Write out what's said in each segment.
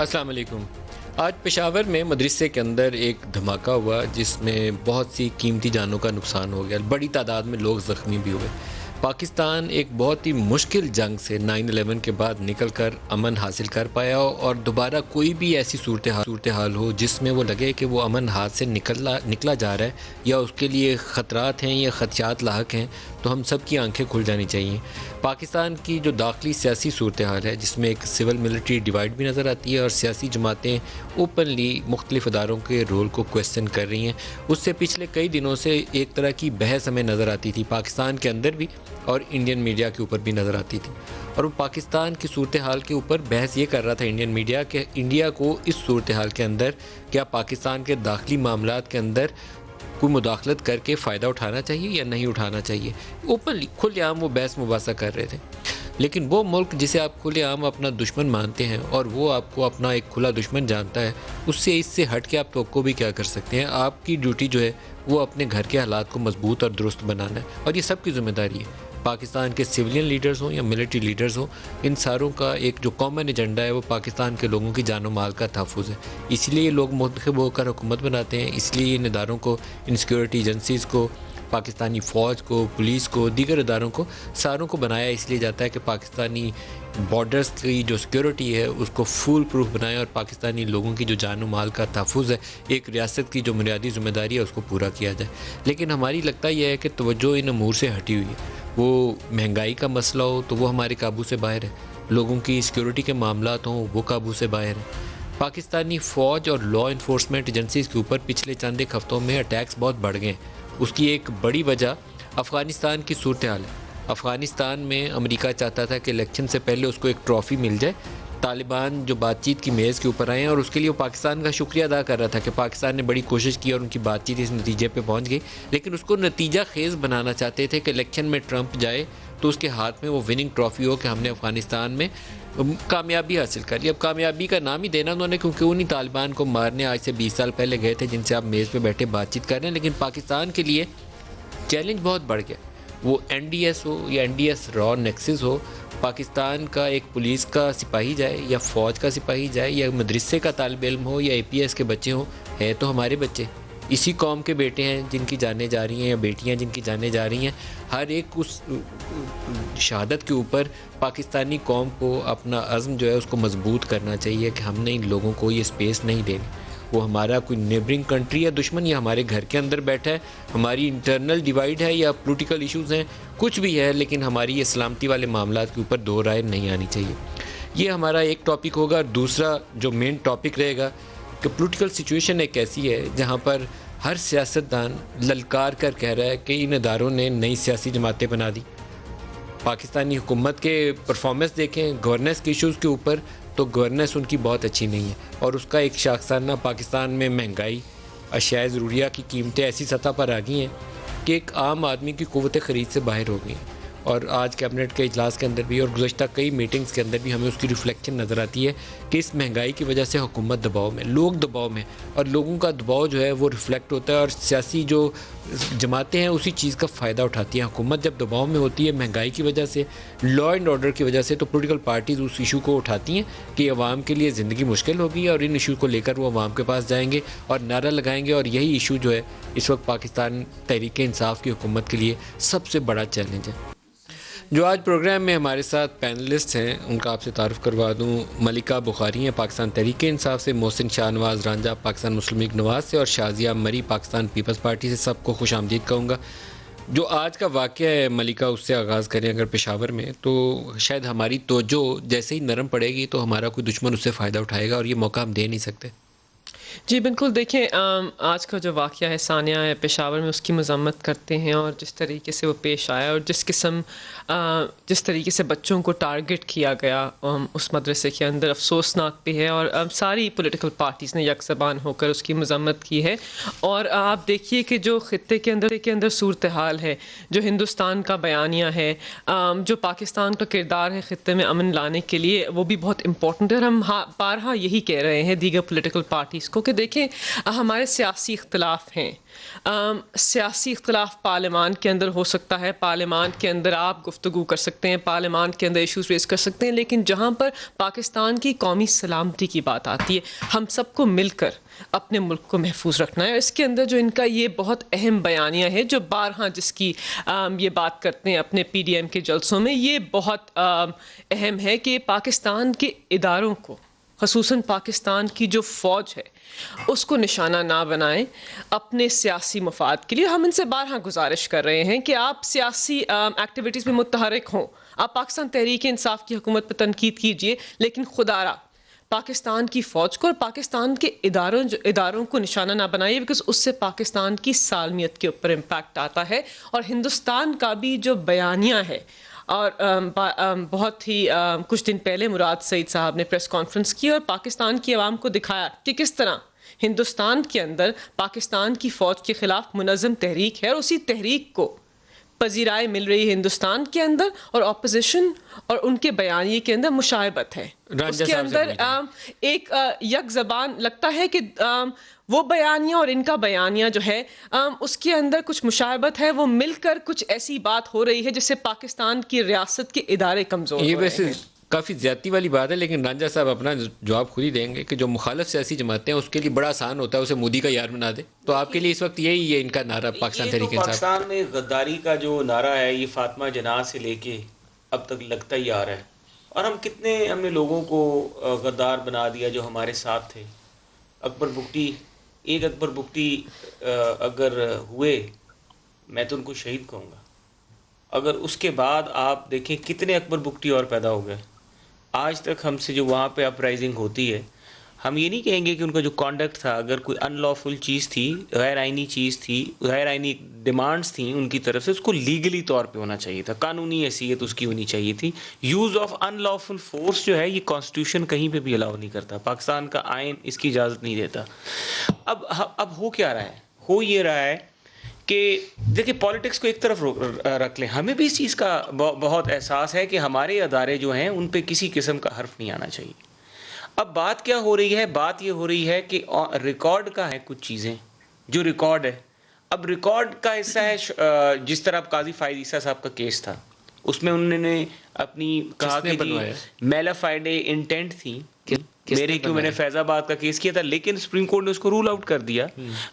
السلام علیکم۔ آج پشاور میں مدرسے کے اندر ایک دھماکہ ہوا جس میں بہت سی قیمتی جانوں کا نقصان ہو گیا، بڑی تعداد میں لوگ زخمی بھی ہوئے۔ پاکستان ایک بہت ہی مشکل جنگ سے 9/11 کے بعد نکل کر امن حاصل کر پایا اور دوبارہ کوئی بھی ایسی صورتحال ہو جس میں وہ لگے کہ وہ امن ہاتھ سے نکلا جا رہا ہے یا اس کے لیے خطرات ہیں یا خدشات لاحق ہیں، تو ہم سب کی آنکھیں کھل جانی چاہیے۔ پاکستان کی جو داخلی سیاسی صورتحال ہے جس میں ایک سول ملٹری ڈیوائڈ بھی نظر آتی ہے اور سیاسی جماعتیں اوپنلی مختلف اداروں کے رول کو کویسچن کر رہی ہیں، اس سے پچھلے کئی دنوں سے ایک طرح کی بحث ہمیں نظر آتی تھی پاکستان کے اندر بھی اور انڈین میڈیا کے اوپر بھی نظر آتی تھی، اور وہ پاکستان کی صورتحال کے اوپر بحث یہ کر رہا تھا انڈین میڈیا کہ انڈیا کو اس صورتحال کے اندر کیا پاکستان کے داخلی معاملات کے اندر کوئی مداخلت کر کے فائدہ اٹھانا چاہیے یا نہیں اٹھانا چاہیے۔ اوپنلی کھلے عام وہ بحث مباحثہ کر رہے تھے، لیکن وہ ملک جسے آپ کھلے عام اپنا دشمن مانتے ہیں اور وہ آپ کو اپنا ایک کھلا دشمن جانتا ہے، اس سے ہٹ کے آپ توقع بھی کیا کر سکتے ہیں؟ آپ کی ڈیوٹی جو ہے وہ اپنے گھر کے حالات کو مضبوط اور درست بنانا ہے، اور یہ سب کی ذمہ داری ہے، پاکستان کے سویلین لیڈرز ہوں یا ملٹری لیڈرز ہوں، ان ساروں کا ایک جو کامن ایجنڈا ہے وہ پاکستان کے لوگوں کی جان و مال کا تحفظ ہے۔ اس لیے یہ لوگ منتخب ہو کر حکومت بناتے ہیں، اس لیے ان اداروں کو، ان سیکورٹی ایجنسیز کو، پاکستانی فوج کو، پولیس کو، دیگر اداروں کو، ساروں کو بنایا اس لیے جاتا ہے کہ پاکستانی بارڈرز کی جو سیکورٹی ہے اس کو فول پروف بنائیں اور پاکستانی لوگوں کی جو جان و مال کا تحفظ ہے، ایک ریاست کی جو بنیادی ذمہ داری ہے اس کو پورا کیا جائے۔ لیکن ہماری لگتا یہ ہے کہ توجہ ان امور سے ہٹی ہوئی ہے۔ وہ مہنگائی کا مسئلہ ہو تو وہ ہمارے قابو سے باہر ہے، لوگوں کی سیکورٹی کے معاملات ہوں وہ قابو سے باہر ہیں۔ پاکستانی فوج اور لا انفورسمنٹ ایجنسیز کے اوپر پچھلے چند ایک ہفتوں میں اٹیکس بہت بڑھ گئے ہیں۔ اس کی ایک بڑی وجہ افغانستان کی صورتحال ہے۔ افغانستان میں امریکہ چاہتا تھا کہ الیکشن سے پہلے اس کو ایک ٹرافی مل جائے، طالبان جو بات چیت کی میز کے اوپر آئے ہیں، اور اس کے لیے وہ پاکستان کا شکریہ ادا کر رہا تھا کہ پاکستان نے بڑی کوشش کی اور ان کی بات چیت اس نتیجے پہ پہنچ گئی، لیکن اس کو نتیجہ خیز بنانا چاہتے تھے کہ الیکشن میں ٹرمپ جائے تو اس کے ہاتھ میں وہ وننگ ٹرافی ہو کہ ہم نے افغانستان میں کامیابی حاصل کر لی۔ اب کامیابی کا نام ہی دینا انہوں نے، کیونکہ انہی طالبان کو مارنے آج سے 20 سال پہلے گئے تھے جن سے آپ میز پہ بیٹھے بات چیت کر رہے ہیں، لیکن پاکستان کے لیے چیلنج بہت بڑھ گیا۔ وہ این ڈی ایس ہو یا این ڈی ایس را نیکسس ہو، پاکستان کا ایک پولیس کا سپاہی جائے یا فوج کا سپاہی جائے یا مدرسے کا طالب علم ہو یا اے پی ایس کے بچے ہوں، ہیں تو ہمارے بچے، اسی قوم کے بیٹے ہیں جن کی جانیں جا رہی ہیں یا بیٹیاں جن کی جانیں جا رہی ہیں۔ ہر ایک اس شہادت کے اوپر پاکستانی قوم کو اپنا عزم جو ہے اس کو مضبوط کرنا چاہیے کہ ہم نے ان لوگوں کو یہ سپیس نہیں دینی۔ وہ ہمارا کوئی نیبرنگ کنٹری یا دشمن یا ہمارے گھر کے اندر بیٹھا ہے، ہماری انٹرنل ڈیوائیڈ ہے یا پولیٹیکل ایشوز ہیں، کچھ بھی ہے، لیکن ہماری یہ سلامتی والے معاملات کے اوپر دو رائے نہیں آنی چاہیے۔ یہ ہمارا ایک ٹاپک ہوگا، اور دوسرا جو مین ٹاپک رہے گا کہ پولیٹیکل سچویشن ایک ایسی ہے جہاں پر ہر سیاستدان للکار کر کہہ رہا ہے کہ ان اداروں نے نئی سیاسی جماعتیں بنا دی۔ پاکستانی حکومت کے پرفارمنس دیکھیں گورننس کے ایشوز کے اوپر، تو گورننس ان کی بہت اچھی نہیں ہے، اور اس کا ایک شاخسانہ پاکستان میں مہنگائی، اشیاء ضروریہ کی قیمتیں ایسی سطح پر آ گئی ہیں کہ ایک عام آدمی کی قوت خرید سے باہر ہو گئی ہیں، اور آج کیبنٹ کے اجلاس کے اندر بھی اور گزشتہ کئی میٹنگز کے اندر بھی ہمیں اس کی ریفلیکشن نظر آتی ہے کہ اس مہنگائی کی وجہ سے حکومت دباؤ میں، لوگ دباؤ میں، اور لوگوں کا دباؤ جو ہے وہ ریفلیکٹ ہوتا ہے، اور سیاسی جو جماعتیں ہیں اسی چیز کا فائدہ اٹھاتی ہیں۔ حکومت جب دباؤ میں ہوتی ہے مہنگائی کی وجہ سے، لا اینڈ آرڈر کی وجہ سے، تو پولیٹیکل پارٹیز اس ایشو کو اٹھاتی ہیں کہ عوام کے لیے زندگی مشکل ہوگی، اور ان ایشو کو لے کر وہ عوام کے پاس جائیں گے اور نعرہ لگائیں گے، اور یہی ایشو جو ہے اس وقت پاکستان تحریک انصاف کی حکومت کے لیے سب سے بڑا چیلنج ہے۔ جو آج پروگرام میں ہمارے ساتھ پینلسٹ ہیں ان کا آپ سے تعارف کروا دوں۔ ملکہ بخاری ہیں پاکستان تحریک انصاف سے، محسن شاہ نواز رانجھا پاکستان مسلم لیگ نواز سے، اور شازیہ مری پاکستان پیپلز پارٹی سے۔ سب کو خوش آمدید کہوں گا۔ جو آج کا واقعہ ہے ملکہ، اس سے آغاز کریں اگر پشاور میں، تو شاید ہماری توجہ جیسے ہی نرم پڑے گی تو ہمارا کوئی دشمن اس سے فائدہ اٹھائے گا، اور یہ موقع ہم دے نہیں سکتے۔ جی بالکل، دیکھیں آج کا جو واقعہ ہے ثانیہ ہے پشاور میں، اس کی مذمت کرتے ہیں، اور جس طریقے سے وہ پیش آیا اور جس طریقے سے بچوں کو ٹارگٹ کیا گیا اس مدرسے کے اندر، افسوسناک بھی ہے، اور ساری پولیٹیکل پارٹیز نے یک زبان ہو کر اس کی مذمت کی ہے۔ اور آپ دیکھیے کہ جو خطے کے اندر صورتحال ہے، جو ہندوستان کا بیانیہ ہے، جو پاکستان کا کردار ہے خطے میں امن لانے کے لیے، وہ بھی بہت امپورٹنٹ ہے، اور ہم بارہا یہی کہہ رہے ہیں دیگر پولیٹیکل پارٹیز کو کو کہ دیکھیں ہمارے سیاسی اختلاف ہیں. سیاسی اختلاف پارلیمان کے اندر ہو سکتا ہے, پارلیمان کے اندر آپ گفتگو کر سکتے ہیں, پارلیمان کے اندر ایشوز ریز کر سکتے ہیں, لیکن جہاں پر پاکستان کی قومی سلامتی کی بات آتی ہے, ہم سب کو مل کر اپنے ملک کو محفوظ رکھنا ہے. اس کے اندر جو ان کا یہ بہت اہم بیانیہ ہے, جو بارہا جس کی یہ بات کرتے ہیں اپنے پی ڈی ایم کے جلسوں میں, یہ بہت اہم ہے کہ پاکستان کے اداروں کو, خصوصاً پاکستان کی جو فوج ہے, اس کو نشانہ نہ بنائیں اپنے سیاسی مفاد کے لیے. ہم ان سے بارہا گزارش کر رہے ہیں کہ آپ سیاسی ایکٹیویٹیز میں متحرک ہوں, آپ پاکستان تحریک انصاف کی حکومت پہ تنقید کیجئے, لیکن خدا را پاکستان کی فوج کو اور پاکستان کے اداروں کو نشانہ نہ بنائیے, بیکاز اس سے پاکستان کی سالمیت کے اوپر امپیکٹ آتا ہے. اور ہندوستان کا بھی جو بیانیہ ہے, اور بہت ہی کچھ دن پہلے مراد سعید صاحب نے پریس کانفرنس کی اور پاکستان کی عوام کو دکھایا کہ کس طرح ہندوستان کے اندر پاکستان کی فوج کے خلاف منظم تحریک ہے, اور اسی تحریک کو پذیرائی مل رہی ہے ہندوستان کے اندر, اور اپوزیشن اور ان کے بیانیے کے اندر مشابہت ہے. اس کے اندر ایک یک زبان لگتا ہے کہ وہ بیانیہ اور ان کا بیانیہ جو ہے اس کے اندر کچھ مشابہت ہے, وہ مل کر کچھ ایسی بات ہو رہی ہے جس سے پاکستان کی ریاست کے ادارے کمزور یہ ہو رہے ویسے ہیں. کافی زیادتی والی بات ہے, لیکن رانجھا صاحب اپنا جواب خود ہی دیں گے کہ جو مخالف سیاسی جماعتیں ہیں اس کے لیے بڑا آسان ہوتا ہے اسے مودی کا یار بنا دے. تو آپ کے لیے اس وقت یہی ہے ان کا نعرہ پاکستان تحریک انصاف. پاکستان میں غداری کا جو نعرہ ہے, یہ فاطمہ جناح سے لے کے اب تک لگتا ہی آ رہا ہے. اور ہم نے لوگوں کو غدار بنا دیا جو ہمارے ساتھ تھے. اکبر بگٹی اگر ہوئے, میں تو ان کو شہید کہوں گا. اگر اس کے بعد آپ دیکھیں کتنے اکبر بگٹی اور پیدا ہو گئے. آج تک ہم سے جو وہاں پہ اپ رائزنگ ہوتی ہے, ہم یہ نہیں کہیں گے کہ ان کا جو کانڈکٹ تھا, اگر کوئی ان لافل چیز تھی, غیر آئینی چیز تھی, غیر آئینی ڈیمانڈز تھیں ان کی طرف سے, اس کو لیگلی طور پہ ہونا چاہیے تھا, قانونی حیثیت اس کی ہونی چاہیے تھی. Use of in lawful force جو ہے یہ کانسٹیٹیوشن کہیں پہ بھی الاؤ نہیں کرتا, پاکستان کا آئین اس کی اجازت نہیں دیتا. اب ہو کیا رہا ہے؟ ہو یہ رہا ہے کہ دیکھیں پالیٹکس کو ایک طرف رکھ لیں, ہمیں بھی اس چیز کا بہت احساس ہے کہ ہمارے ادارے جو ہیں ان پہ کسی قسم کا حرف نہیں آنا چاہیے. اب بات کیا ہو رہی ہے؟ بات یہ ہو رہی ہے کہ ریکارڈ کا ہے کچھ چیزیں جو ریکارڈ ہے. اب ریکارڈ کا حصہ ہے جس طرح قاضی فائز عیسیٰ صاحب کا کیس تھا, اس میں انہوں نے اپنی کہا کہ میلافائڈے انٹینٹ تھی میں نے فیض آباد کا کیس کیا تھا, لیکن سپریم کورٹ نے اس کو رول آؤٹ کر دیا.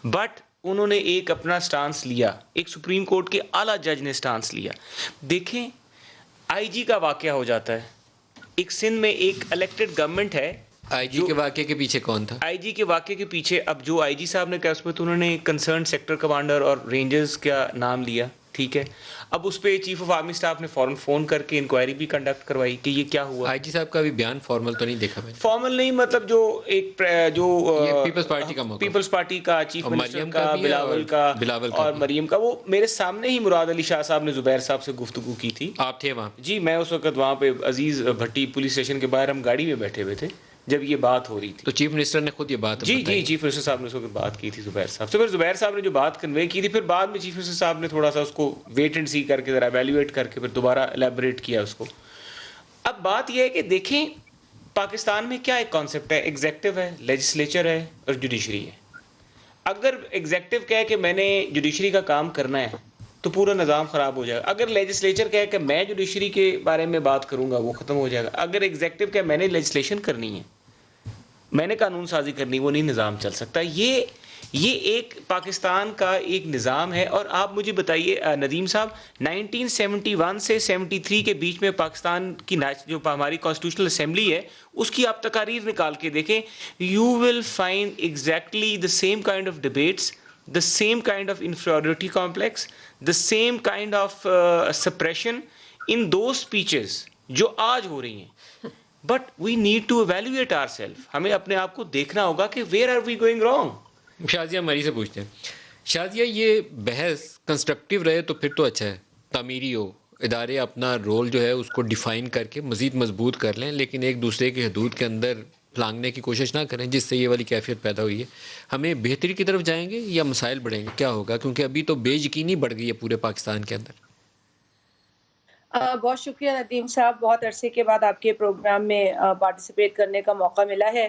بٹ انہوں نے ایک اپنا سٹانس لیا, ایک سپریم کورٹ کے اعلیٰ جج نے سٹانس لیا. دیکھیں آئی جی کا واقعہ ہو جاتا ہے, ایک سندھ میں ایک الیکٹڈ گورنمنٹ ہے. آئی جی کے واقعے کے پیچھے کون تھا؟ آئی جی کے واقعے کے پیچھے اب جو آئی جی صاحب نے کہا اس میں تو انہوں نے کنسرن سیکٹر کمانڈر اور رینجرز کا نام لیا, ٹھیک ہے. اب اس پہ چیف آف آرمی اسٹاف نے فوراً فون کر کے انکوائری بھی کنڈکٹ کروائی کہ یہ کیا ہوا. آئی جی صاحب کا بھی بیان فارمل تو نہیں دیکھا میں نے. فارمل نہیں, مطلب جو ایک جو پیپلز پارٹی کا پیپلز پارٹی کا چیف منسٹر کا بلاول کا اور مریم کا, وہ میرے سامنے ہی مراد علی شاہ صاحب نے زبیر صاحب سے گفتگو کی تھی. آپ تھے وہاں؟ جی میں اس وقت وہاں پہ عزیز بھٹی پولیس اسٹیشن کے باہر ہم گاڑی میں بیٹھے ہوئے تھے جب یہ بات ہو رہی تھی. تو چیف منسٹر نے خود یہ بات جی چیف منسٹر صاحب نے اس وقت بات کی تھی زبیر صاحب سے. پھر زبیر صاحب نے جو بات کنوے کی تھی, پھر بعد میں چیف منسٹر صاحب نے تھوڑا سا اس کو ویٹ اینڈ سی کر کے ذرا ایویلویٹ کر کے پھر دوبارہ الیبوریٹ کیا اس کو. اب بات یہ ہے کہ دیکھیں پاکستان میں کیا ایک کانسیپٹ ہے, ایگزیکٹو ہے, لیجسلیچر ہے اور جوڈیشری ہے. اگر ایگزیکٹو کہے کہ میں نے جوڈیشری کا کام کرنا ہے تو پورا نظام خراب ہو جائے گا. اگر لیجسلیچر کہے کہ میں جوڈیشری کے بارے میں بات کروں گا وہ ختم ہو جائے گا. اگر ایگزیکٹو کہ میں نے لیجسلیشن کرنی ہے, میں نے قانون سازی کرنی, وہ نہیں نظام چل سکتا. یہ ایک پاکستان کا ایک نظام ہے. اور آپ مجھے بتائیے ندیم صاحب, 1971 سے 73 کے بیچ میں پاکستان کی جو ہماری کانسٹیٹیوشنل اسمبلی ہے اس کی آپ تقاریر نکال کے دیکھیں, you will find exactly the same kind of debates, the same kind of inferiority complex, the same kind of suppression in those speeches جو آج ہو رہی ہیں. But we need to evaluate ourselves. ہمیں اپنے آپ کو دیکھنا ہوگا کہ where are we going wrong. Shazia مری سے پوچھتے ہیں. شازیہ یہ بحث کنسٹرکٹیو رہے تو پھر تو اچھا ہے, تعمیری ہو, ادارے اپنا رول جو ہے اس کو ڈیفائن کر کے مزید مضبوط کر لیں, لیکن ایک دوسرے کے حدود کے اندر پھلانگنے کی کوشش نہ کریں جس سے یہ والی کیفیت پیدا ہوئی ہے. ہمیں بہتری کی طرف جائیں گے یا مسائل بڑھیں گے, کیا ہوگا؟ کیونکہ ابھی تو بے یقینی بڑھ گئی ہے پورے پاکستان کے اندر. بہت شکریہ ندیم صاحب, بہت عرصے کے بعد آپ کے پروگرام میں پارٹیسپیٹ کرنے کا موقع ملا ہے.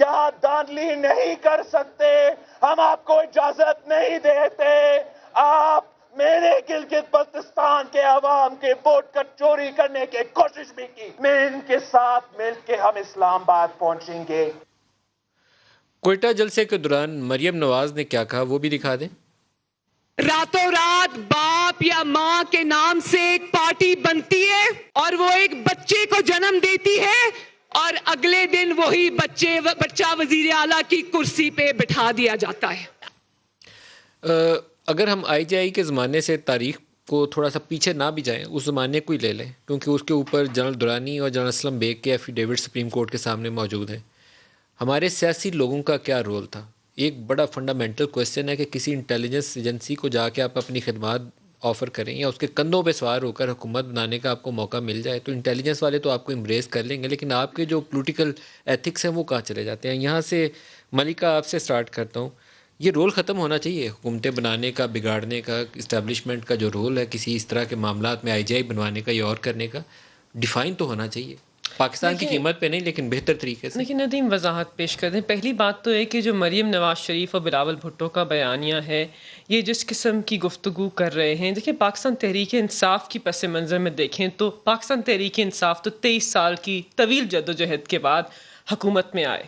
یہاں دھاندلی نہیں کر سکتے, ہم آپ کو اجازت نہیں دیتے. آپ میرے گلگت بلتستان کے عوام کے ووٹ کا چوری کرنے کی کوشش بھی کی, میں ان کے ساتھ مل کے ہم اسلام آباد پہنچیں گے. کوئٹہ جلسے کے دوران مریم نواز نے کیا کہا وہ بھی دکھا دیں. راتوں رات باپ یا ماں کے نام سے ایک پارٹی بنتی ہے اور وہ ایک بچے کو جنم دیتی ہے اور اگلے دن وہی بچہ وزیر اعلیٰ کی کرسی پہ بٹھا دیا جاتا ہے. اگر ہم آئی جے آئی کے زمانے سے تاریخ کو تھوڑا سا پیچھے نہ بھی جائیں, اس زمانے کو ہی لے لیں, کیونکہ اس کے اوپر جنرل درانی اور جنرل اسلم بیگ کے ایفیڈیوٹ سپریم کورٹ کے سامنے موجود ہیں. ہمارے سیاسی لوگوں کا کیا رول تھا؟ ایک بڑا فنڈامنٹل کویسچن ہے کہ کسی انٹیلیجنس ایجنسی کو جا کے آپ اپنی خدمات آفر کریں یا اس کے کندھوں پہ سوار ہو کر حکومت بنانے کا آپ کو موقع مل جائے, تو انٹیلیجنس والے تو آپ کو امبریس کر لیں گے, لیکن آپ کے جو پولیٹیکل ایتھکس ہیں وہ کہاں چلے جاتے ہیں. یہاں سے ملکہ آپ سے سٹارٹ کرتا ہوں. یہ رول ختم ہونا چاہیے, حکومتیں بنانے کا, بگاڑنے کا, اسٹیبلشمنٹ کا جو رول ہے کسی اس طرح کے معاملات میں آئی جے آئی بنوانے کا یا اور کرنے کا, ڈیفائن تو ہونا چاہیے پاکستان کی قیمت پہ نہیں لیکن بہتر طریقے سے. لیکن ندیم وضاحت پیش کر دیں. پہلی بات تو ہے کہ جو مریم نواز شریف اور بلاول بھٹو کا بیانیہ ہے, یہ جس قسم کی گفتگو کر رہے ہیں, دیکھیں پاکستان تحریک انصاف کی پس منظر میں دیکھیں تو پاکستان تحریک انصاف تو 23 سال کی طویل جدوجہد کے بعد حکومت میں آئے.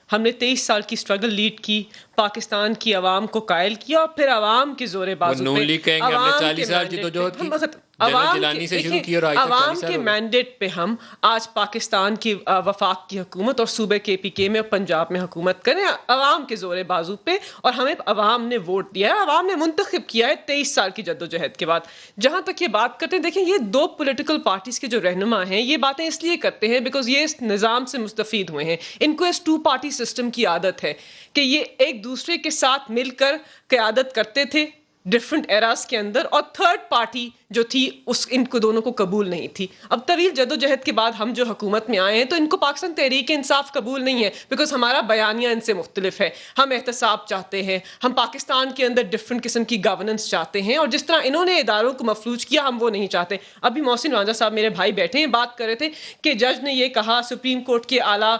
ہم نے 23 سال کی اسٹرگل لیڈ کی, پاکستان کی عوام کو قائل کیا اور پھر عوام کے زور بازو نون لیگ کہیں گے ہم نے 40 سال جدوجہد کی, جنرل جیلانی سے شروع کی اور آج تک 40 عوام سال کے ہو گئے. مینڈیٹ پہ ہم آج پاکستان کی وفاق کی حکومت اور صوبے کے پی کے میں اور پنجاب میں حکومت کریں عوام کے زور بازو پہ, اور ہمیں عوام نے ووٹ دیا ہے, عوام نے منتخب کیا ہے 23 سال کی جدوجہد کے بعد. جہاں تک یہ بات کرتے ہیں, دیکھیں یہ دو پولیٹیکل پارٹیز کے جو رہنما ہیں یہ باتیں اس لیے کرتے ہیں بیکاز یہ اس نظام سے مستفید ہوئے ہیں. ان کو اس 2 پارٹی سسٹم کی عادت ہے کہ یہ ایک دوسرے کے ساتھ مل کر قیادت کرتے تھے ڈفرنٹ ایراز کے اندر, اور تھرڈ پارٹی جو تھی ان کو دونوں کو قبول نہیں تھی. اب طویل جدوجہد کے بعد ہم جو حکومت میں آئے ہیں تو ان کو پاکستان تحریک انصاف قبول نہیں ہے بیکاز ہمارا بیانیہ ان سے مختلف ہے. ہم احتساب چاہتے ہیں, ہم پاکستان کے اندر ڈفرنٹ قسم کی گورننس چاہتے ہیں, اور جس طرح انہوں نے اداروں کو مفلوج کیا ہم وہ نہیں چاہتے. ابھی محسن رانجھا صاحب میرے بھائی بیٹھے ہیں, بات کر رہے تھے کہ جج نے یہ کہا, سپریم کورٹ کے اعلیٰ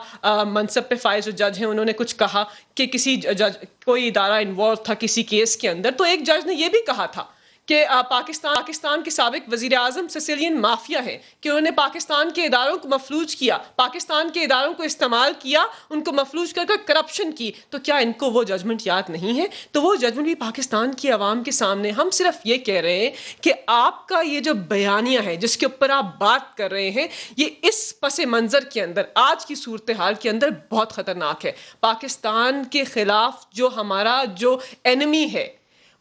منصب پہ فائز جو جج ہیں انہوں نے کچھ کہا کہ کسی جج کوئی ادارہ انوالو تھا کسی کیس کے اندر, تو ایک جج نے یہ بھی کہا تھا کہ پاکستان کے سابق وزیر اعظم سسیلین مافیا ہے کہ انہوں نے پاکستان کے اداروں کو مفلوج کیا, پاکستان کے اداروں کو استعمال کیا, ان کو مفلوج کر کر کرپشن کی. تو کیا ان کو وہ ججمنٹ یاد نہیں ہے؟ تو وہ ججمنٹ بھی پاکستان کی عوام کے سامنے. ہم صرف یہ کہہ رہے ہیں کہ آپ کا یہ جو بیانیہ ہے جس کے اوپر آپ بات کر رہے ہیں یہ اس پس منظر کے اندر آج کی صورتحال کے اندر بہت خطرناک ہے. پاکستان کے خلاف جو ہمارا جو اینمی ہے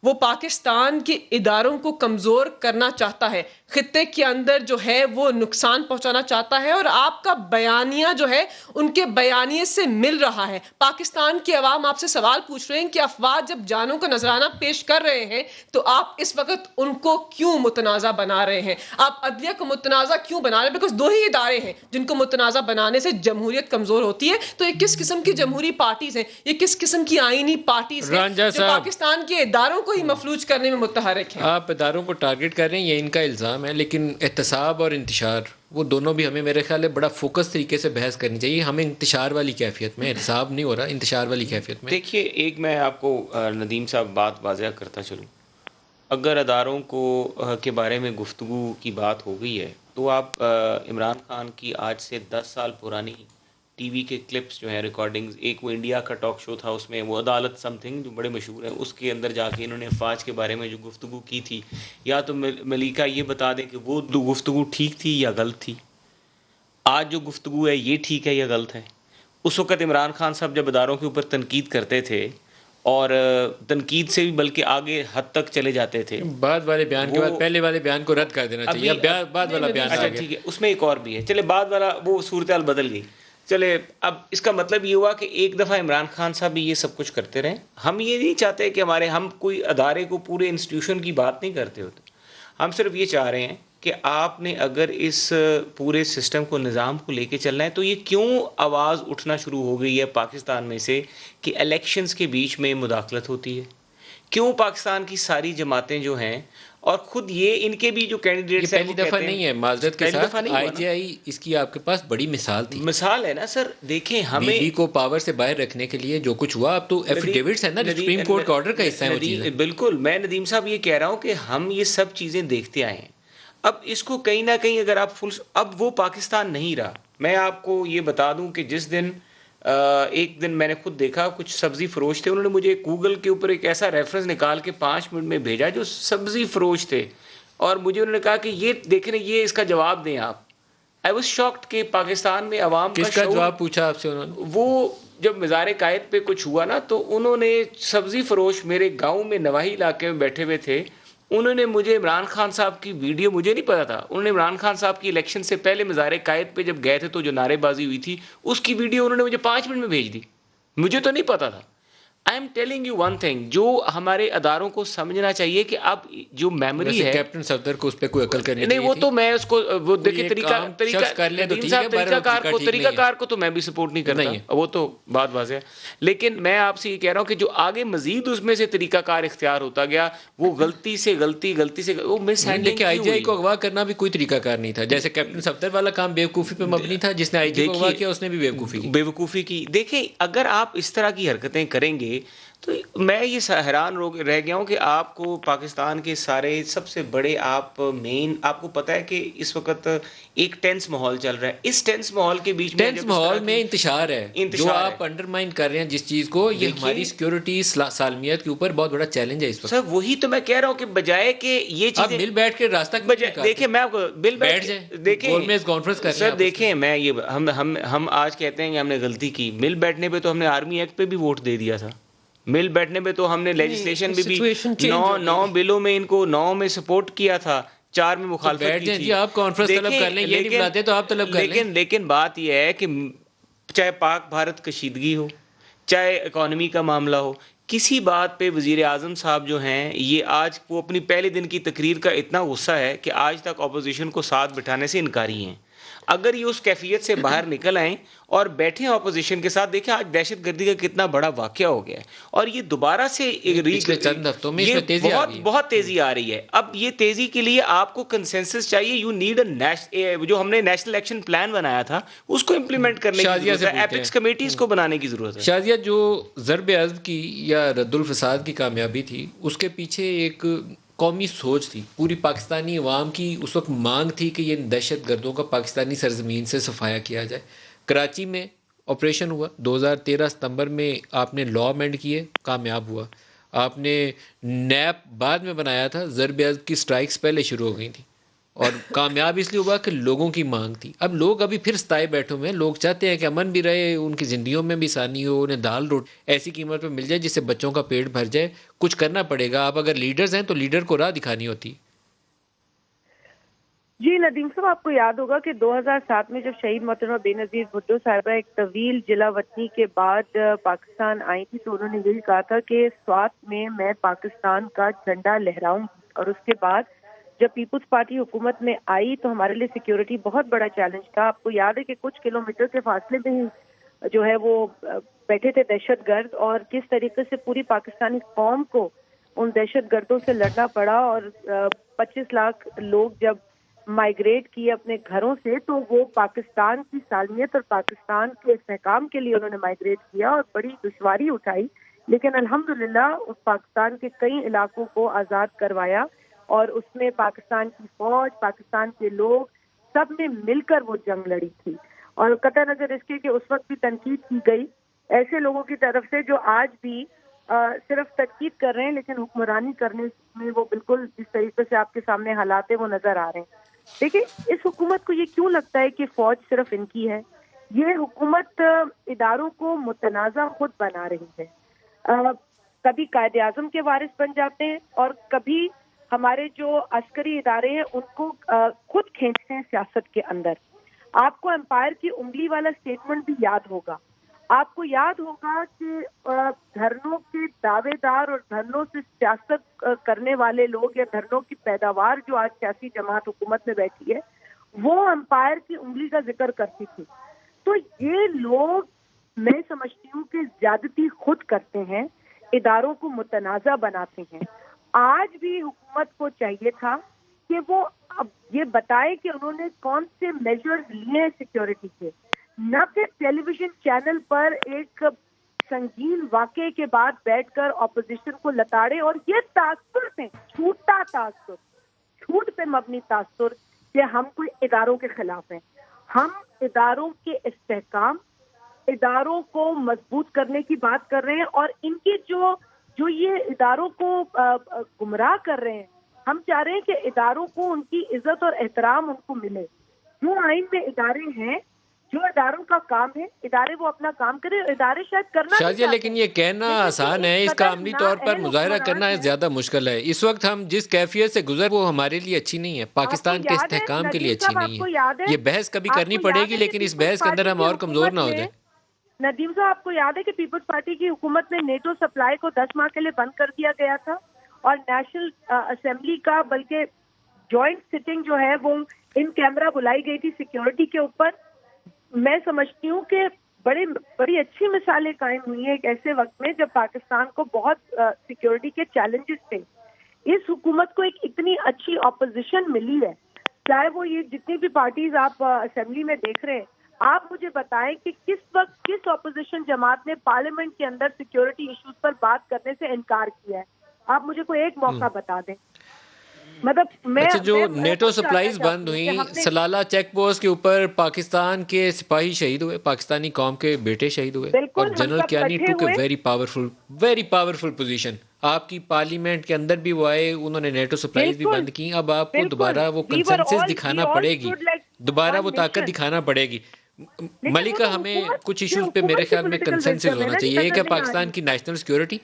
وہ پاکستان کے اداروں کو کمزور کرنا چاہتا ہے, خطے کے اندر جو ہے وہ نقصان پہنچانا چاہتا ہے, اور آپ کا بیانیہ جو ہے ان کے بیانیے سے مل رہا ہے. پاکستان کے عوام آپ سے سوال پوچھ رہے ہیں کہ افواج جب جانوں کا نذرانہ پیش کر رہے ہیں تو آپ اس وقت ان کو کیوں متنازع بنا رہے ہیں, آپ عدلیہ کو متنازع کیوں بنا رہے ہیں؟ بیکاز 2 ہی ادارے ہیں جن کو متنازع بنانے سے جمہوریت کمزور ہوتی ہے. تو یہ کس قسم کی جمہوری پارٹیز ہیں, یہ کس قسم کی آئینی پارٹیز ہیں جو پاکستان کے اداروں کو ہی مفلوج کرنے میں متحرک ہیں؟ آپ اداروں کو ٹارگٹ کر رہے ہیں, یہ ان کا الزام ہے, لیکن احتساب اور انتشار وہ دونوں بھی ہمیں میرے خیال ہے بڑا فوکس طریقے سے بحث کرنی چاہیے. ہمیں انتشار والی کیفیت میں, احتساب نہیں ہو رہا, انتشار والی کیفیت میں. دیکھیے ایک میں آپ کو ندیم صاحب بات واضح کرتا چلوں, اگر اداروں کو کے بارے میں گفتگو کی بات ہو گئی ہے تو آپ عمران خان کی آج سے 10 سال پرانی ٹی وی کے کلپس جو ہیں ریکارڈنگز, ایک وہ انڈیا کا ٹاک شو تھا اس میں وہ عدالت سم تھنگ جو بڑے مشہور ہے, اس کے اندر جا کے انہوں نے افواج کے بارے میں جو گفتگو کی تھی, یا تو ملیکہ یہ بتا دیں کہ وہ گفتگو ٹھیک تھی یا غلط تھی, آج جو گفتگو ہے یہ ٹھیک ہے یا غلط ہے. اس وقت عمران خان صاحب جب اداروں کے اوپر تنقید کرتے تھے اور تنقید سے بھی بلکہ آگے حد تک چلے جاتے تھے, بعد والے بیان کے بعد پہلے والے بیان کو رد کر دینا چاہیے. اب بعد والا بیان آ اچھا گیا, ٹھیک ہے, اس میں ایک اور بھی ہے, چلے بعد والا وہ صورتحال بدل گئی. چلے اب اس کا مطلب یہ ہوا کہ ایک دفعہ عمران خان صاحب بھی یہ سب کچھ کرتے رہیں. ہم یہ نہیں چاہتے کہ ہم کوئی ادارے کو پورے انسٹیٹیوشن کی بات نہیں کرتے ہوتے, ہم صرف یہ چاہ رہے ہیں کہ آپ نے اگر اس پورے سسٹم کو, نظام کو لے کے چلنا ہے تو یہ کیوں آواز اٹھنا شروع ہو گئی ہے پاکستان میں سے کہ الیکشنز کے بیچ میں مداخلت ہوتی ہے, کیوں پاکستان کی ساری جماعتیں جو ہیں اور خود یہ ان کے بھی جو یہ کینڈیڈیٹس پہلی دفعہ نہیں ہے، معذرت کے ساتھ نہیں آئی ہوا جے آئی اس کی آپ کے پاس بڑی مثال تھی. مثال ہے نا سر. دیکھیں بی ہمیں بی کو پاور سے باہر رکھنے کے لیے جو کچھ ہوا، اب تو ایفیڈیوٹس ہیں نا جو سپریم کورٹ کے آرڈر کا حصہ ہے وہ چیزیں. بالکل میں ندیم صاحب یہ کہہ رہا ہوں کہ ہم یہ سب چیزیں دیکھتے آئے ہیں. اب اس کو کہیں نہ کہیں اگر آپ اب وہ پاکستان نہیں رہا. میں آپ کو یہ بتا دوں کہ جس دن ایک دن میں نے خود دیکھا کچھ سبزی فروش تھے، انہوں نے مجھے گوگل کے اوپر ایک ایسا ریفرنس نکال کے 5 منٹ میں بھیجا جو سبزی فروش تھے، اور مجھے انہوں نے کہا کہ یہ دیکھیں یہ اس کا جواب دیں آپ. آئی واز شاکڈ کہ پاکستان میں عوام کس کا جواب پوچھا آپ سے انہوں نے؟ وہ جب مزار قائد پہ کچھ ہوا نا تو انہوں نے سبزی فروش میرے گاؤں میں نواحی علاقے میں بیٹھے ہوئے تھے، انہوں نے مجھے عمران خان صاحب کی ویڈیو، مجھے نہیں پتا تھا، انہوں نے عمران خان صاحب کی الیکشن سے پہلے مزار قائد پہ جب گئے تھے تو جو نعرے بازی ہوئی تھی اس کی ویڈیو انہوں نے مجھے 5 منٹ میں بھیج دی. مجھے تو نہیں پتا تھا. I am telling you one thing, جو ہمارے اداروں کو سمجھنا چاہیے کہ اب جو میموری ہے، کیپٹن صفدر کو اس پہ کوئی عقل کرنی نہیں چاہیے وہ تھی. تو میں اس کو وہ دیکھیں طریقہ کار کو تو میں بھی سپورٹ نہیں کرتا، وہ تو بات واضح ہے. لیکن میں آپ سے یہ کہہ رہا ہوں کہ جو آگے مزید اس میں سے طریقہ کار اختیار ہوتا گیا، وہ غلطی سے وہ مس ہینڈلنگ. دیکھیں آئی جے آئی کو اغوا کرنا بھی کوئی طریقہ کار نہیں تھا. جیسے کیپٹن صفدر والا کام بیوقوفی پہ مبنی تھا، جس نے آئی جی کو اغوا کیا اس نے بھی بیوقوفی کی. دیکھیں اگر آپ اس طرح کی حرکتیں کریں گے تو میں یہ حیران رہ گیا ہوں کہ آپ کو پاکستان کے سارے سب سے بڑے آپ کو پتہ ہے کہ اس وقت ایک ٹینس ماحول چل رہا ہے. اس ٹینس ماحول کے بیچ میں ماحول میں انتشار ہے جو آپ انڈرمائن کر رہے ہیں جس چیز کو، یہ ہماری سیکیورٹی سالمیت کے اوپر بہت بڑا چیلنج ہے اس وقت. سر وہی تو میں کہہ رہا ہوں کہ بجائے کہ یہ چیزیں مل بیٹھ کے راستہ دیکھیں، میں آپ کو مل بیٹھ جائیں، دیکھیں کانفرنس کر سر. دیکھیں میں یہ ہم آج کہتے ہیں کہ ہم نے غلطی کی. مل بیٹھنے پہ تو ہم نے آرمی ایکٹ پہ بھی ووٹ دے دیا تھا. مل بیٹھنے پہ تو ہم نے لیجسلیشن میں بھی 9 بلوں میں ان کو 9 میں سپورٹ کیا تھا، 4 میں مخالفت کی تھی. آپ کانفرنس طلب کر لیں، یہ نہیں بلاتے تو آپ طلب کر لیں. لیکن بات یہ ہے کہ چاہے پاک بھارت کشیدگی ہو، چاہے اکانومی کا معاملہ ہو، کسی بات پہ وزیر اعظم صاحب جو ہیں یہ آج وہ اپنی پہلے دن کی تقریر کا اتنا غصہ ہے کہ آج تک اپوزیشن کو ساتھ بٹھانے سے انکاری ہیں. اگر یہ اس کیفیت سے باہر نکل آئیں اور بیٹھیں اپوزیشن کے ساتھ، دیکھیں آج دہشت گردی کا کتنا بڑا واقعہ ہو گیا ہے اور یہ دوبارہ سے چند ہفتوں میں بہت تیزی آ رہی ہے. اب یہ تیزی کے لیے آپ کو کنسنسس چاہیے. یو نیڈ جو ہم نے نیشنل ایکشن پلان بنایا تھا اس کو امپلیمنٹ کرنے کی ضرورت ہے، ایپکس کمیٹیز کو بنانے کی ضرورت ہے. شازیہ، جو ضرب عضب کی یا رد الفساد کی کامیابی تھی اس کے پیچھے ایک قومی سوچ تھی. پوری پاکستانی عوام کی اس وقت مانگ تھی کہ یہ دہشت گردوں کا پاکستانی سرزمین سے صفایا کیا جائے. کراچی میں آپریشن ہوا 2013 ستمبر میں، آپ نے لا امینڈ کیے، کامیاب ہوا. آپ نے نیب بعد میں بنایا تھا، ضرب عضب کی سٹرائکس پہلے شروع ہو گئی تھیں اور کامیاب اس لیے ہوا کہ لوگوں کی مانگ تھی. اب لوگ ابھی پھر ستائے بیٹھے ہوئے ہیں، لوگ چاہتے ہیں کہ امن بھی رہے، ان کی زندگیوں میں بھی آسانی ہو، انہیں دال روٹی ایسی قیمت پہ مل جائے جس سے بچوں کا پیٹ بھر جائے. کچھ کرنا پڑے گا. آپ اگر لیڈرز ہیں تو لیڈر کو راہ دکھانی ہوتی. جی ندیم صاحب، آپ کو یاد ہوگا کہ 2007 میں جب شہید محترمہ بے نظیر بھٹو صاحبہ ایک طویل جلا وطنی کے بعد پاکستان آئی تھی تو انہوں نے یہی کہا تھا کہ سوات میں پاکستان کا جھنڈا لہراؤں گی. اور اس کے بعد جب پیپلز پارٹی حکومت میں آئی تو ہمارے لیے سیکیورٹی بہت بڑا چیلنج تھا. آپ کو یاد ہے کہ کچھ کلومیٹر کے فاصلے میں ہی جو ہے وہ بیٹھے تھے دہشت گرد، اور کس طریقے سے پوری پاکستانی قوم کو ان دہشت گردوں سے لڑنا پڑا. اور 25 لاکھ لوگ جب مائیگریٹ کیے اپنے گھروں سے تو وہ پاکستان کی سالمیت اور پاکستان کے استحکام کے لیے انہوں نے مائیگریٹ کیا اور بڑی دشواری اٹھائی. لیکن الحمدللہ اس پاکستان کے کئی علاقوں کو آزاد کروایا اور اس میں پاکستان کی فوج، پاکستان کے لوگ سب نے مل کر وہ جنگ لڑی تھی. اور قطع نظر اس کے کہ اس وقت بھی تنقید کی گئی ایسے لوگوں کی طرف سے جو آج بھی صرف تنقید کر رہے ہیں لیکن حکمرانی کرنے میں وہ بالکل جس طریقے سے آپ کے سامنے حالات ہیں وہ نظر آ رہے ہیں. دیکھیں اس حکومت کو یہ کیوں لگتا ہے کہ فوج صرف ان کی ہے؟ یہ حکومت اداروں کو متنازع خود بنا رہی ہے. کبھی قائد اعظم کے وارث بن جاتے ہیں اور کبھی ہمارے جو عسکری ادارے ہیں ان کو خود کھینچتے ہیں سیاست کے اندر. آپ کو امپائر کی انگلی والا سٹیٹمنٹ بھی یاد ہوگا. آپ کو یاد ہوگا کہ دھرنوں کے دعوے دار اور دھرنوں سے سیاست کرنے والے لوگ یا دھرنوں کی پیداوار جو آج سیاسی جماعت حکومت میں بیٹھی ہے وہ امپائر کی انگلی کا ذکر کرتی تھی. تو یہ لوگ میں سمجھتی ہوں کہ زیادتی خود کرتے ہیں. اداروں کو متنازع بناتے ہیں. آج بھی حکومت کو چاہیے تھا کہ وہ اب یہ بتائے کہ انہوں نے کون سے میجرز لیے ہیں سیکیورٹی کے. نہ کہ ٹیلی ویژن چینل پر ایک سنگین واقعے کے بعد بیٹھ کر اپوزیشن کو لتاڑے. اور یہ تاثر ہے، جھوٹا تاثر، جھوٹ پہ مبنی تاثر کہ ہم کوئی اداروں کے خلاف ہیں. ہم اداروں کے استحکام، اداروں کو مضبوط کرنے کی بات کر رہے ہیں. اور ان کے جو یہ اداروں کو گمراہ کر رہے ہیں، ہم چاہ رہے ہیں کہ اداروں کو ان کی عزت اور احترام ان کو ملے. جو آئین میں ادارے ہیں، جو اداروں کا کام ہے، ادارے وہ اپنا کام کرے. ادارے شاید کرنا شازیہ لیکن یہ کہنا آسان ہے، اس کا عملی طور پر مظاہرہ کرنا زیادہ مشکل ہے. اس وقت ہم جس کیفیت سے گزر وہ ہمارے لیے اچھی نہیں ہے، پاکستان کے استحکام کے لیے اچھی نہیں ہے. یہ بحث کبھی کرنی پڑے گی لیکن اس بحث کے اندر ہم اور کمزور نہ ہو جائیں. ندیم صاحب، آپ کو یاد ہے کہ پیپلز پارٹی کی حکومت میں نیٹو سپلائی کو 10 ماہ کے لیے بند کر دیا گیا تھا، اور نیشنل اسمبلی کا بلکہ جوائنٹ سٹنگ جو ہے وہ ان کیمرہ بلائی گئی تھی سیکیورٹی کے اوپر. میں سمجھتی ہوں کہ بڑی اچھی مثالیں قائم ہوئی ہیں ایک ایسے وقت میں جب پاکستان کو بہت سیکیورٹی کے چیلنجز تھے. اس حکومت کو ایک اتنی اچھی اپوزیشن ملی ہے، چاہے وہ یہ جتنی بھی پارٹیز آپ اسمبلی میں دیکھ رہے ہیں. آپ مجھے بتائیں کہ کس وقت کس اپوزیشن جماعت نے پارلیمنٹ کے اندر سیکیورٹی ایشوز پر بات کرنے سے انکار کیا ہے؟ آپ مجھے کوئی ایک موقع بتا دیں. مطلب اچھا، جو نیٹو سپلائیز بند ہوئیں، سلالہ چیک پوسٹ کے اوپر پاکستان کے سپاہی شہید ہوئے، پاکستانی قوم کے بیٹے شہید ہوئے، اور جنرل کیانی ٹوک اے ویری پاورفل پوزیشن. آپ کی پارلیمنٹ کے اندر بھی وہ آئے، انہوں نے نیٹو سپلائیز بھی بند کی. اب آپ کو دوبارہ وہ کنسنسس دکھانا پڑے گی، دوبارہ وہ طاقت دکھانا پڑے گی. ملکہ، ہمیں کچھ ایشوز پہ میرے خیال میں کنسنسس ہونا چاہیے. ایک ہے پاکستان کی نیشنل سیکیورٹی،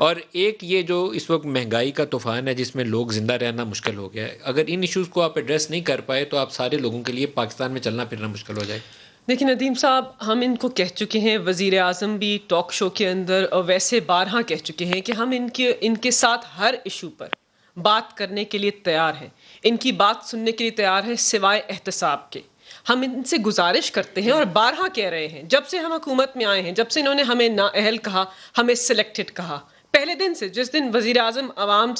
اور ایک یہ جو اس وقت مہنگائی کا طوفان ہے جس میں لوگ زندہ رہنا مشکل ہو گیا ہے. اگر ان ایشوز کو آپ ایڈریس نہیں کر پائے تو آپ سارے لوگوں کے لیے پاکستان میں چلنا پھرنا مشکل ہو جائے. لیکن ندیم صاحب، ہم ان کو کہہ چکے ہیں، وزیر اعظم بھی ٹاک شو کے اندر اور ویسے بارہا کہہ چکے ہیں کہ ہم ان کے ساتھ ہر ایشو پر بات کرنے کے لیے تیار ہیں، ان کی بات سننے کے لیے تیار ہیں سوائے احتساب کے. ہم ان سے گزارش کرتے ہیں اور بارہا کہہ رہے ہیں، جب سے ہم حکومت میں آئے ہیں، جب سے انہوں نے ہمیں نااہل کہا، ہمیں سلیکٹڈ کہا، پہلے دن سے جس دن وزیر اعظم عوام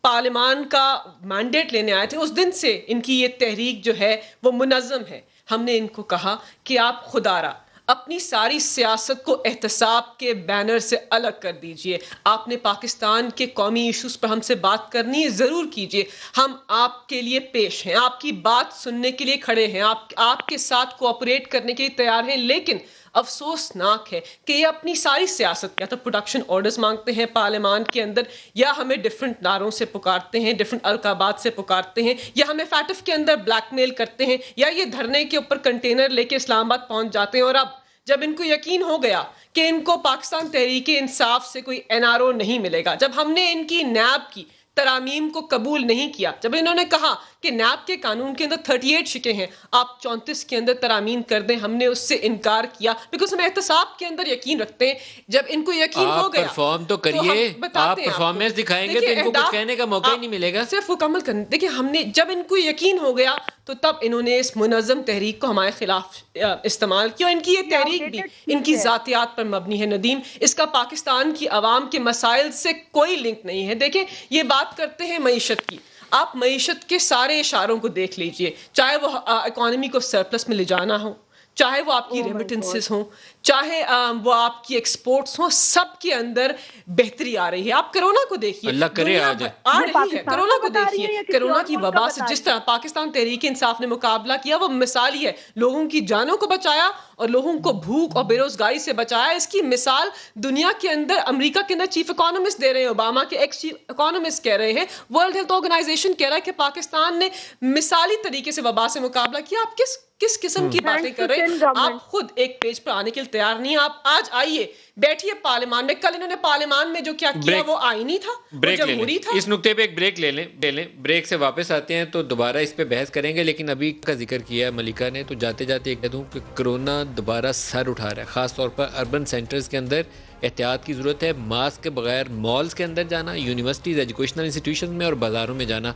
پارلیمان کا مینڈیٹ لینے آئے تھے، اس دن سے ان کی یہ تحریک جو ہے وہ منظم ہے. ہم نے ان کو کہا کہ آپ خدا را اپنی ساری سیاست کو احتساب کے بینر سے الگ کر دیجئے. آپ نے پاکستان کے قومی ایشوز پر ہم سے بات کرنی ہے، ضرور کیجئے. ہم آپ کے لیے پیش ہیں، آپ کی بات سننے کے لیے کھڑے ہیں، آپ کے ساتھ کوآپریٹ کرنے کے لیے تیار ہیں. لیکن افسوسناک ہے کہ یہ اپنی ساری سیاست یا تو پروڈکشن آرڈرز مانگتے ہیں پارلیمان کے اندر، یا ہمیں ڈیفرنٹ نعروں سے پکارتے ہیں، ڈیفرنٹ القابات سے پکارتے ہیں، یا ہمیں فیٹف کے اندر بلیک میل کرتے ہیں، یا یہ دھرنے کے اوپر کنٹینر لے کے اسلام آباد پہنچ جاتے ہیں. اور اب جب ان کو یقین ہو گیا کہ ان کو پاکستان تحریک انصاف سے کوئی NRO نہیں ملے گا، جب ہم نے ان کی نیب کی ترامیم کو قبول نہیں کیا، جب انہوں نے کہا کہ نیب کے قانون کے اندر 38 شکیں ہیں، آپ 34 کے اندر ترامیم کر دیں، ہم نے اس سے انکار کیا بیکاز ہم احتساب کے اندر یقین رکھتے ہیں. جب ان کو یقین ہو گیا، آپ پرفارم تو کریے، آپ پرفارمنس دکھائیں گے تو ان کو کچھ کہنے کا موقع ہی نہیں ملے گا. صرف مکمل کرنے دیکھیں، ہم نے جب ان کو یقین ہو گیا تو تب انہوں نے اس منظم تحریک کو ہمارے خلاف استعمال کیا. ان کی یہ تحریک بھی ان کی ذاتیات پر مبنی ہے ندیم، اس کا پاکستان کی عوام کے مسائل سے کوئی لنک نہیں ہے. دیکھیں، یہ بات کرتے ہیں معیشت کی، آپ معیشت کے سارے اشاروں کو دیکھ لیجئے، چاہے وہ اکانومی کو سرپلس میں لے جانا ہو، چاہے وہ آپ کی ریمیٹنسز ہوں، چاہے وہ آپ کی ایکسپورٹس ہوں، سب کے اندر بہتری آ رہی ہے. آپ کرونا کو دیکھیے، اللہ کرے آ جائے، آ رہی ہے. کرونا کو دیکھیے، کرونا کی وبا سے جس طرح پاکستان تحریک انصاف نے مقابلہ کیا وہ مثالی ہے. لوگوں کی جانوں کو بچایا اور لوگوں کو بھوک اور بے روزگاری سے بچایا. اس کی مثال دنیا کے اندر امریکہ کے اندر چیف اکانومسٹ دے رہے ہیں، اوباما کے ایکس چیف اکانومسٹ کہہ رہے ہیں، ورلڈ ہیلتھ آرگنائزیشن کہہ رہا ہے کہ پاکستان نے مثالی طریقے سے وبا سے مقابلہ کیا. آپ کس قسم کی باتیں کر رہے ہیں؟ آپ خود ایک پیج پر آنے کے لیے تیار نہیں. آپ آج آئیے، بیٹھیے پارلیمان میں. کل انہوں نے پارلیمان میں جو کیا کیا وہ آئینی تھا، وہ جمہوری تھا. اس نقطے پہ ایک بریک لے لیں. بریک سے واپس آتے ہیں تو دوبارہ اس پہ بحث کریں گے. لیکن ابھی کا ذکر کیا ہے ملکہ نے، تو جاتے جاتے ایک کہہ دوں کہ کرونا دوبارہ سر اٹھا رہا ہے، خاص طور پر اربن سینٹرز کے اندر احتیاط کی ضرورت ہے. ماسک کے بغیر مالز کے اندر جانا، یونیورسٹیز، ایجوکیشنل انسٹیٹیوشن میں اور بازاروں میں جانا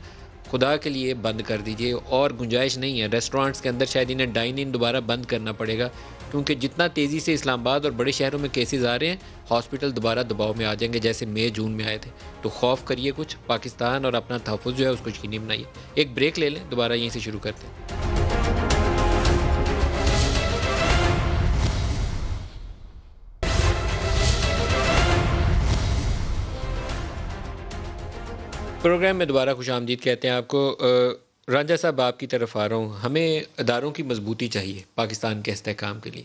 خدا کے لیے بند کر دیجئے، اور گنجائش نہیں ہے. ریسٹورانٹس کے اندر شاید انہیں ڈائن ان دوبارہ بند کرنا پڑے گا، کیونکہ جتنا تیزی سے اسلام آباد اور بڑے شہروں میں کیسز آ رہے ہیں، ہاسپٹل دوبارہ دباؤ میں آ جائیں گے جیسے مئی جون میں آئے تھے. تو خوف کریے کچھ پاکستان، اور اپنا تحفظ جو ہے اس کو یقینی بنائیے. ایک بریک لے لیں، دوبارہ یہیں سے شروع کرتے ہیں. پروگرام میں دوبارہ خوش آمدید کہتے ہیں آپ کو. رانجھا صاحب آپ کی طرف آ رہا ہوں. ہمیں اداروں کی مضبوطی چاہیے پاکستان کے استحکام کے لیے.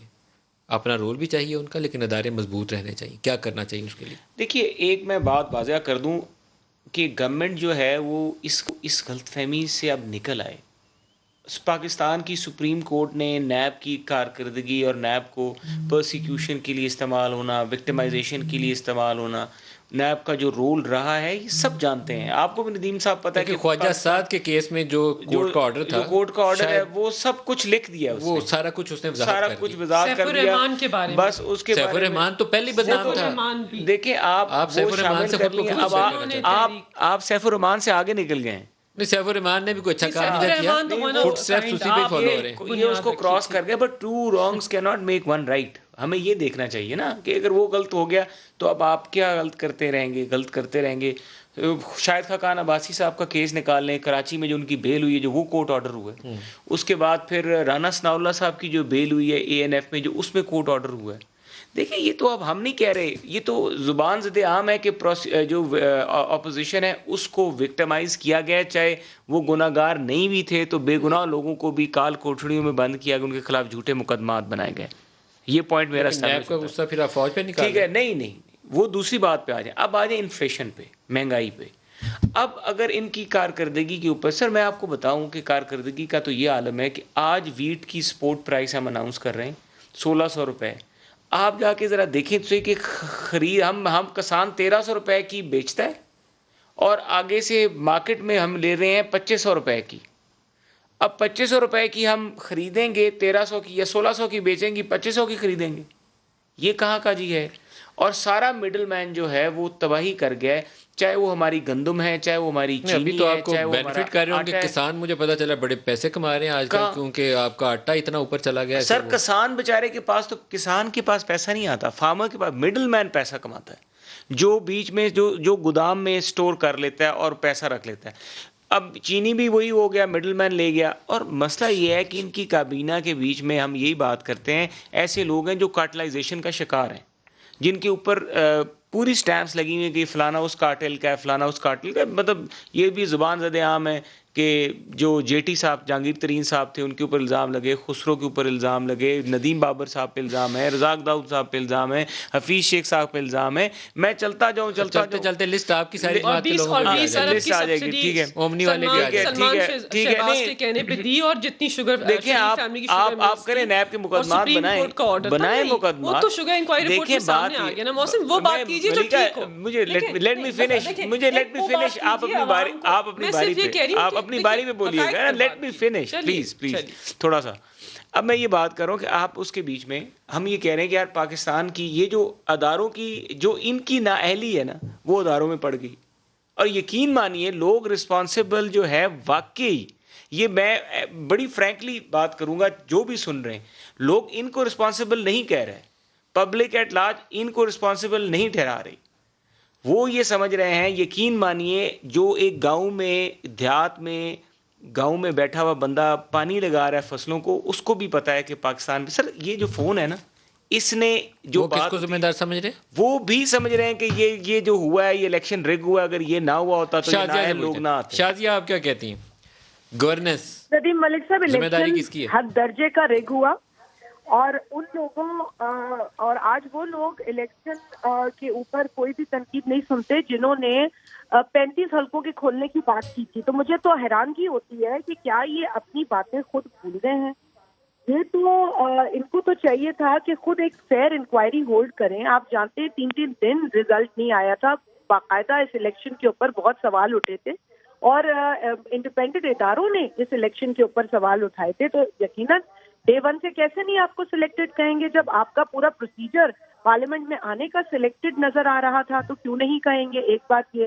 اپنا رول بھی چاہیے ان کا، لیکن ادارے مضبوط رہنے چاہیے. کیا کرنا چاہیے اس کے لیے؟ دیکھیے، ایک میں بات واضح کر دوں کہ گورنمنٹ جو ہے وہ اس غلط فہمی سے اب نکل آئے. پاکستان کی سپریم کورٹ نے نیب کی کارکردگی اور نیب کو پرسیکیوشن کے لیے استعمال ہونا، وکٹمائزیشن کے لیے استعمال ہونا، نیب کا جو رول رہا ہے، یہ سب جانتے ہیں. آپ کو بھی ندیم صاحب پتہ ہے کہ خواجہ سعد کے کیس میں جو کورٹ کا آرڈر تھا، جو کورٹ کا آرڈر ہے وہ سب کچھ لکھ دیا، وہ سارا کچھ اس نے سارا کچھ وضاحت کر دیا. بس اس کے سیف الرحمان تو پہلی بدنام تھا. دیکھیں آپ سیف الرحمان سے خود کو کچھ آپ سیف الرحمان سے آگے نکل گئے ہیں. نہیں، سیف الرحمان نے بھی کوئی اچھا کام نہیں کیا. فٹ اسٹیپس اسی پہ فالو ہو رہے ہیں. یہ اس کو کراس کر گیا. بٹ ٹو رانگس کی ناٹ میک ون رائٹ. ہمیں یہ دیکھنا چاہیے نا کہ اگر وہ غلط ہو گیا تو اب آپ کیا غلط کرتے رہیں گے. شاہد خاقان عباسی صاحب کا کیس نکال لیں، کراچی میں جو ان کی بیل ہوئی ہے، جو وہ کورٹ آرڈر ہوا ہے. اس کے بعد پھر رانا ثناء اللہ صاحب کی جو بیل ہوئی ہے ANF میں، جو اس میں کورٹ آرڈر ہوا ہے. دیکھیں، یہ تو اب ہم نہیں کہہ رہے، یہ تو زبان زد عام ہے کہ جو اپوزیشن ہے اس کو وکٹمائز کیا گیا. چاہے وہ گناہ گار نہیں بھی تھے تو بے گناہ لوگوں کو بھی کال کوٹڑیوں میں بند کیا گیا، ان کے خلاف جھوٹے مقدمات بنائے گئے. یہ پوائنٹ میرا نیب کا غصہ پھر آپ فوج پہ نکال. ٹھیک ہے، نہیں وہ دوسری بات پہ آ جائیں. اب آ جائیں انفلیشن پہ، مہنگائی پہ. اب اگر ان کی کارکردگی کے اوپر، سر میں آپ کو بتاؤں کہ کارکردگی کا تو یہ عالم ہے کہ آج ویٹ کی سپورٹ پرائس ہم اناؤنس کر رہے ہیں 1600 روپے. آپ جا کے ذرا دیکھیں تو کہ خرید ہم کسان 1300 روپے کی بیچتا ہے، اور آگے سے مارکیٹ میں ہم لے رہے ہیں 2500 روپے کی. اب 2500 روپے کی ہم خریدیں گے 1300 کی، یا 1600 کی بیچیں گی 2500 کی خریدیں گے. یہ کہاں کا جی ہے؟ اور سارا مڈل مین جو ہے وہ تباہی کر گیا ہے. چاہے وہ ہماری گندم ہے، چاہے وہ ہماری چینی ہے، چاہے وہ بینیفٹ کر رہے ہوں کہ کسان، مجھے پتا چلا بڑے پیسے کما رہے ہیں آج کل، کیونکہ آپ کا آٹا اتنا اوپر چلا گیا ہے. سر کسان بیچارے کے پاس تو، کسان کے پاس پیسہ نہیں آتا، فارمر کے پاس مڈل مین پیسہ کماتا ہے، جو بیچ میں جو گودام میں اسٹور کر لیتا ہے اور پیسہ رکھ لیتا ہے. اب چینی بھی وہی ہو گیا، مڈل مین لے گیا. اور مسئلہ یہ ہے کہ ان کی کابینہ کے بیچ میں ہم یہی بات کرتے ہیں، ایسے لوگ ہیں جو کارٹلائزیشن کا شکار ہیں، جن کے اوپر پوری سٹیمپس لگی ہوئی ہیں کہ فلانا اس کارٹل کا ہے، فلانا اس کارٹل کا ہے. مطلب یہ بھی زبان زد عام ہے کہ جو JT صاحب، جہانگیر ترین صاحب تھے، ان کے اوپر الزام لگے، خسرو کے اوپر الزام لگے، ندیم بابر صاحب پہ الزام ہے، رزاق داؤد صاحب پہ الزام ہے، حفیظ شیخ صاحب پہ الزام ہے. میں چلتا جاؤں چلتے لسٹ آپ کی ساری بات کے لوگوں اور کو 20 ارب کی لسٹ آ جائے گی. ٹھیک ہے، اومنی والے بھی آ جائیں. ٹھیک ہے، شہباز کے کہنے پہ دی، اور جتنی شوگر دیکھیں آپ کریں نیب کے مقدمات بنائیں مقدمات. وہ تو شوگر انکوائری رپورٹ میں سامنے آ گیا نا. محسن وہ بات کیجیے جو ٹھیک ہو. مجھے لیٹ می فنش. آپ اپنی باری میں بولیے گا. لیٹ می فنش پلیز تھوڑا سا. اب میں یہ بات کر رہا ہوں کہ آپ اس کے بیچ میں ہم یہ کہہ رہے ہیں کہ یار پاکستان کی یہ جو اداروں کی جو ان کی نااہلی ہے نا، وہ اداروں میں پڑ گئی. اور یقین مانیے لوگ رسپانسبل جو ہے واقعی، یہ میں بڑی فرینکلی بات کروں گا، جو بھی سن رہے ہیں لوگ ان کو رسپانسبل نہیں کہہ رہے، پبلک ایٹ لارج ان کو رسپانسبل نہیں ٹھہرا رہی. وہ یہ سمجھ رہے ہیں، یقین مانیے جو ایک گاؤں میں بیٹھا ہوا بندہ پانی لگا رہا ہے فصلوں کو، اس کو بھی پتا ہے کہ پاکستان میں، سر یہ جو فون ہے نا، اس نے جو وہ کس کو ذمہ دار سمجھ رہے ہیں؟ وہ بھی سمجھ رہے ہیں کہ یہ جو ہوا ہے، یہ الیکشن رگ ہوا ہے. اگر یہ نہ ہوا ہوتا تو یہ لوگ نہ آتے. شازیہ آپ کیا کہتی ہیں؟ گورننس ندیم ملک صاحب، ذمہ داری کس کی ہے؟ ہر درجے کا رگ ہوا، اور ان لوگوں اور آج وہ لوگ الیکشن کے اوپر کوئی بھی تنقید نہیں سنتے جنہوں نے 35 حلقوں کے کھولنے کی بات کی تھی. تو مجھے تو حیرانگی ہوتی ہے کہ کیا یہ اپنی باتیں خود بھول گئے ہیں. یہ تو ان کو تو چاہیے تھا کہ خود ایک فیئر انکوائری ہولڈ کریں. آپ جانتے ہیں 3 دن رزلٹ نہیں آیا تھا، باقاعدہ اس الیکشن کے اوپر بہت سوال اٹھے تھے، اور انڈیپینڈنٹ اداروں نے اس الیکشن کے اوپر سوال اٹھائے تھے. تو یقیناً ڈے 1 سے کیسے نہیں آپ کو سلیکٹڈ کہیں گے؟ جب آپ کا پورا پروسیجر پارلیمنٹ میں آنے کا سلیکٹڈ نظر آ رہا تھا تو کیوں نہیں کہیں گے؟ ایک بات یہ.